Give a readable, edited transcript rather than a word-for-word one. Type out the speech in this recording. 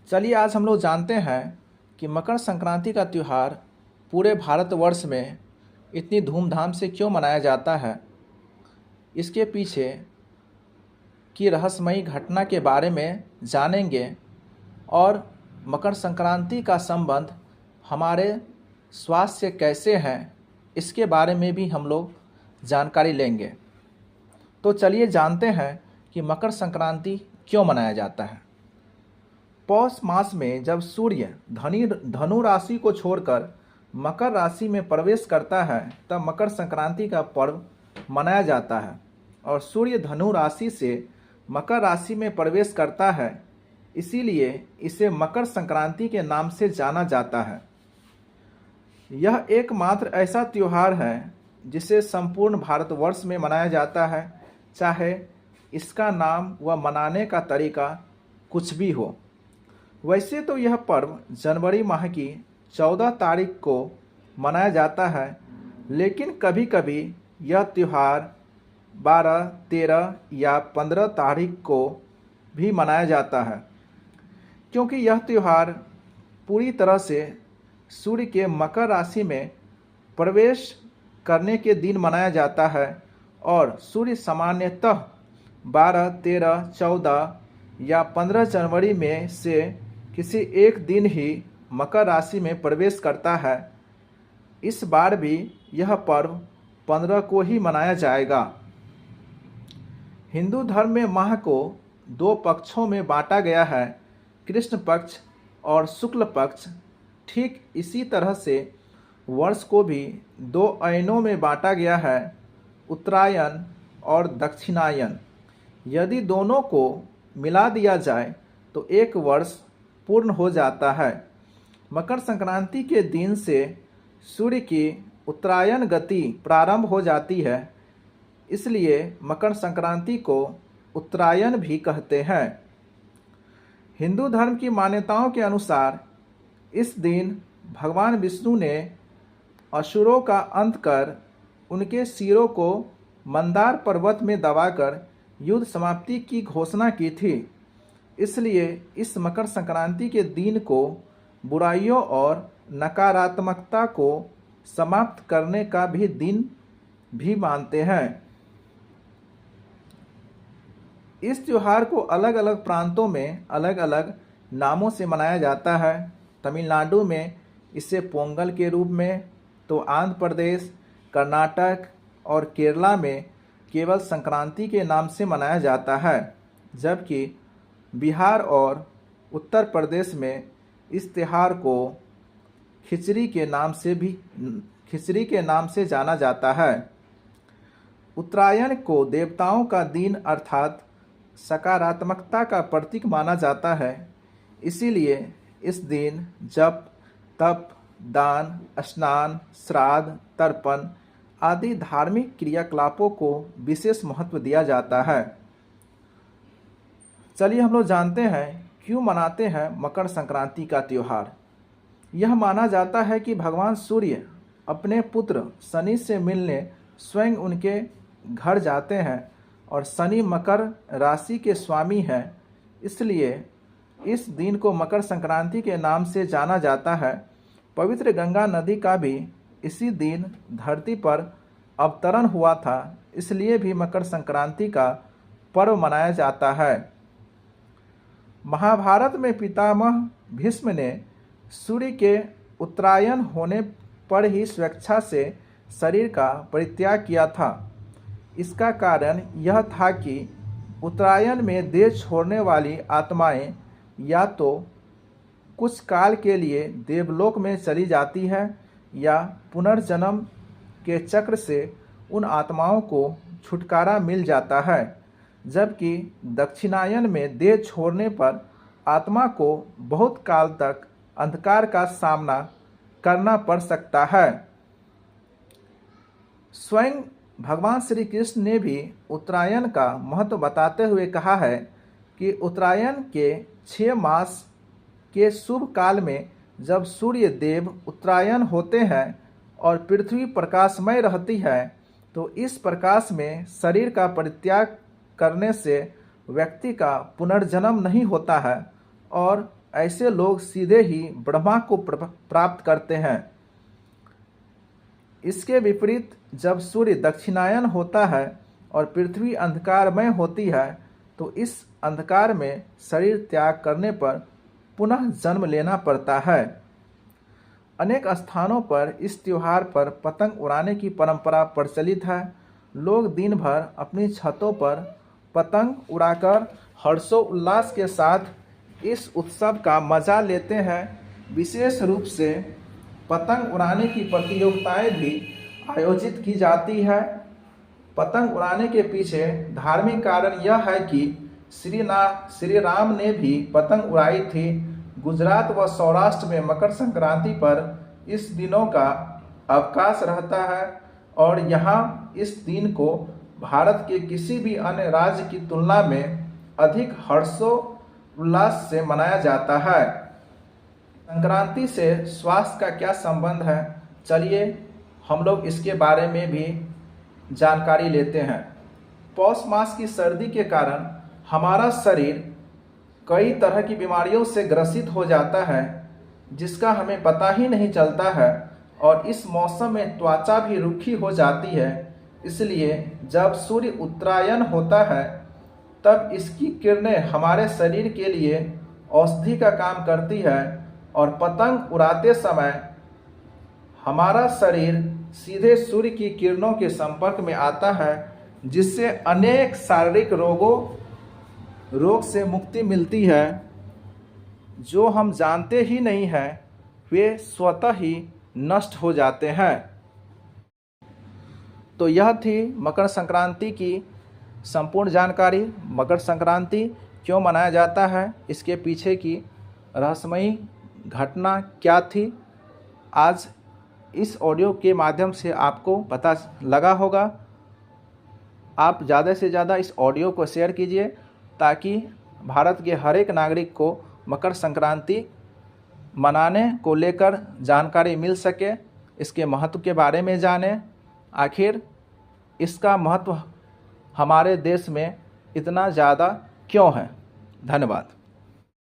चलिए आज हम लोग जानते हैं कि मकर संक्रांति का त्यौहार पूरे भारतवर्ष में इतनी धूमधाम से क्यों मनाया जाता है। इसके पीछे की रहस्यमयी घटना के बारे में जानेंगे और मकर संक्रांति का संबंध हमारे स्वास्थ्य से कैसे है इसके बारे में भी हम लोग जानकारी लेंगे। तो चलिए जानते हैं कि मकर संक्रांति क्यों मनाया जाता है। पौष मास में जब सूर्य धनु राशि को छोड़कर मकर राशि में प्रवेश करता है तब मकर संक्रांति का पर्व मनाया जाता है। और सूर्य धनु राशि से मकर राशि में प्रवेश करता है, इसीलिए इसे मकर संक्रांति के नाम से जाना जाता है। यह एकमात्र ऐसा त्यौहार है जिसे संपूर्ण भारतवर्ष में मनाया जाता है, चाहे इसका नाम व मनाने का तरीका कुछ भी हो। वैसे तो यह पर्व जनवरी माह की 14 तारीख को मनाया जाता है, लेकिन कभी कभी यह त्यौहार 12, 13 या 15 तारीख को भी मनाया जाता है, क्योंकि यह त्यौहार पूरी तरह से सूर्य के मकर राशि में प्रवेश करने के दिन मनाया जाता है। और सूर्य सामान्यतः 12, 13, 14 या 15 जनवरी में से किसी एक दिन ही मकर राशि में प्रवेश करता है। इस बार भी यह पर्व 15 को ही मनाया जाएगा। हिंदू धर्म में माह को 2 पक्षों में बांटा गया है, कृष्ण पक्ष और शुक्ल पक्ष। ठीक इसी तरह से वर्ष को भी 2 अयनों में बांटा गया है, उत्तरायण और दक्षिणायन। यदि दोनों को मिला दिया जाए तो एक वर्ष पूर्ण हो जाता है। मकर संक्रांति के दिन से सूर्य की उत्तरायण गति प्रारंभ हो जाती है, इसलिए मकर संक्रांति को उत्तरायण भी कहते हैं। हिंदू धर्म की मान्यताओं के अनुसार इस दिन भगवान विष्णु ने असुरों का अंत कर उनके सिरों को मंदार पर्वत में दबाकर युद्ध समाप्ति की घोषणा की थी। इसलिए इस मकर संक्रांति के दिन को बुराइयों और नकारात्मकता को समाप्त करने का भी दिन भी मानते हैं। इस त्यौहार को अलग अलग प्रांतों में अलग अलग नामों से मनाया जाता है। तमिलनाडु में इसे पोंगल के रूप में, तो आंध्र प्रदेश, कर्नाटक और केरला में केवल संक्रांति के नाम से मनाया जाता है, जबकि बिहार और उत्तर प्रदेश में इस त्यौहार को खिचड़ी के नाम से जाना जाता है। उत्तरायण को देवताओं का दिन अर्थात सकारात्मकता का प्रतीक माना जाता है, इसीलिए इस दिन जप, तप, दान, स्नान, श्राद्ध, तर्पण आदि धार्मिक क्रियाकलापों को विशेष महत्व दिया जाता है। चलिए हम लोग जानते हैं क्यों मनाते हैं मकर संक्रांति का त्यौहार। यह माना जाता है कि भगवान सूर्य अपने पुत्र शनि से मिलने स्वयं उनके घर जाते हैं और शनि मकर राशि के स्वामी हैं, इसलिए इस दिन को मकर संक्रांति के नाम से जाना जाता है। पवित्र गंगा नदी का भी इसी दिन धरती पर अवतरण हुआ था, इसलिए भी मकर संक्रांति का पर्व मनाया जाता है। महाभारत में पितामह भीष्म ने सूर्य के उत्तरायण होने पर ही स्वेच्छा से शरीर का परित्याग किया था। इसका कारण यह था कि उत्तरायण में देह छोड़ने वाली आत्माएं या तो कुछ काल के लिए देवलोक में चली जाती है या पुनर्जन्म के चक्र से उन आत्माओं को छुटकारा मिल जाता है, जबकि दक्षिणायन में देह छोड़ने पर आत्मा को बहुत काल तक अंधकार का सामना करना पड़ सकता है। स्वयं भगवान श्री कृष्ण ने भी उत्तरायण का महत्व बताते हुए कहा है कि उत्तरायण के 6 मास के शुभ काल में जब सूर्य देव उत्तरायण होते हैं और पृथ्वी प्रकाशमय रहती है, तो इस प्रकाश में शरीर का परित्याग करने से व्यक्ति का पुनर्जन्म नहीं होता है और ऐसे लोग सीधे ही ब्रह्मा को प्राप्त करते हैं। इसके विपरीत जब सूर्य दक्षिणायन होता है और पृथ्वी अंधकारमय होती है तो इस अंधकार में शरीर त्याग करने पर पुनः जन्म लेना पड़ता है। अनेक स्थानों पर इस त्योहार पर पतंग उड़ाने की परंपरा प्रचलित है। लोग दिन भर अपनी छतों पर पतंग उड़ाकर हर्षोल्लास के साथ इस उत्सव का मजा लेते हैं। विशेष रूप से पतंग उड़ाने की प्रतियोगिताएं भी आयोजित की जाती है। पतंग उड़ाने के पीछे धार्मिक कारण यह है कि श्री राम ने भी पतंग उड़ाई थी। गुजरात व सौराष्ट्र में मकर संक्रांति पर इस दिनों का अवकाश रहता है और यहाँ इस दिन को भारत के किसी भी अन्य राज्य की तुलना में अधिक हर्षोल्लास से मनाया जाता है। संक्रांति से स्वास्थ्य का क्या संबंध है, चलिए हम लोग इसके बारे में भी जानकारी लेते हैं। पौष मास की सर्दी के कारण हमारा शरीर कई तरह की बीमारियों से ग्रसित हो जाता है जिसका हमें पता ही नहीं चलता है और इस मौसम में त्वचा भी रूखी हो जाती है। इसलिए जब सूर्य उत्तरायण होता है तब इसकी किरणें हमारे शरीर के लिए औषधि का काम करती है और पतंग उड़ाते समय हमारा शरीर सीधे सूर्य की किरणों के संपर्क में आता है जिससे अनेक शारीरिक रोग से मुक्ति मिलती है। जो हम जानते ही नहीं हैं वे स्वतः ही नष्ट हो जाते हैं। तो यह थी मकर संक्रांति की संपूर्ण जानकारी। मकर संक्रांति क्यों मनाया जाता है, इसके पीछे की रहस्यमयी घटना क्या थी, आज इस ऑडियो के माध्यम से आपको पता लगा होगा। आप ज़्यादा से ज़्यादा इस ऑडियो को शेयर कीजिए ताकि भारत के हर एक नागरिक को मकर संक्रांति मनाने को लेकर जानकारी मिल सके, इसके महत्व के बारे में जानें। आखिर इसका महत्व हमारे देश में इतना ज़्यादा क्यों है। धन्यवाद।